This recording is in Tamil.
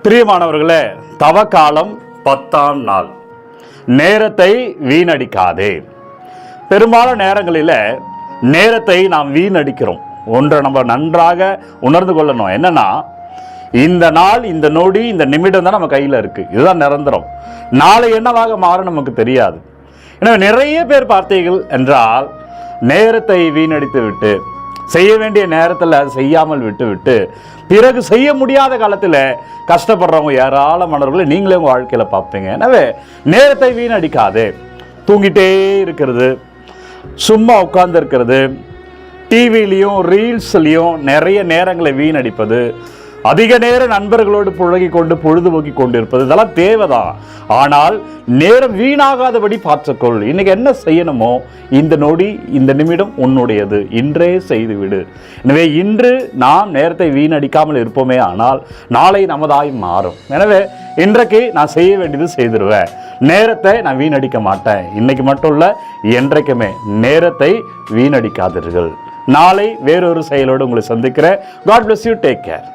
பிரியமானவர்களே, தவக்காலம் 10ஆம் நாள். நேரத்தை வீணடிக்காதே. பெரும்பாலான நேரங்களில் நேரத்தை நாம் வீணடிக்கிறோம். ஒன்றை நம்ம நன்றாக உணர்ந்து கொள்ளணும். என்னன்னா, இந்த நாள், இந்த நொடி, இந்த நிமிடம் தான் நம்ம கையில் இருக்கு. இதுதான் நிரந்தரம். நாளை என்னவாக மாறும் நமக்கு தெரியாது. எனவே நிறைய பேர் பார்த்தீர்கள் என்றால், நேரத்தை வீணடித்து விட்டு, செய்ய வேண்டிய நேரத்தில் செய்யாமல் விட்டு பிறகு செய்ய முடியாத காலத்தில் கஷ்டப்படுறவங்க ஏராளமானவர்களை நீங்களே உங்கள் வாழ்க்கையில் பார்ப்பீங்க. எனவே நேரத்தை வீணடிக்காதே. தூங்கிட்டே இருக்கிறது, சும்மா உட்கார்ந்து இருக்கிறது, டிவிலையும் ரீல்ஸ்லையும் நிறைய நேரங்களை வீணடிப்பது, அதிக நேரம் நண்பர்களோடு புழகி கொண்டு பொழுதுபோக்கி கொண்டு இருப்பது, இதெல்லாம் தேவைதான். ஆனால் நேரம் வீணாகாதபடி பார்த்துக்கொள். இன்னைக்கு என்ன செய்யணுமோ இந்த நொடி, இந்த நிமிடம் உன்னுடையது, இன்றே செய்துவிடு. எனவே இன்று நாம் நேரத்தை வீணடிக்காமல் இருப்போமே, ஆனால் நாளை நமதாய் மாறும். எனவே இன்றைக்கு நான் செய்ய வேண்டியது செய்திருவேன். நேரத்தை நான் வீணடிக்க மாட்டேன். இன்னைக்கு மட்டும் இல்லை, என்றைக்குமே நேரத்தை வீணடிக்காதீர்கள். நாளை வேறொரு செயலோடு உங்களை சந்திக்கிறேன். God bless you. Take care.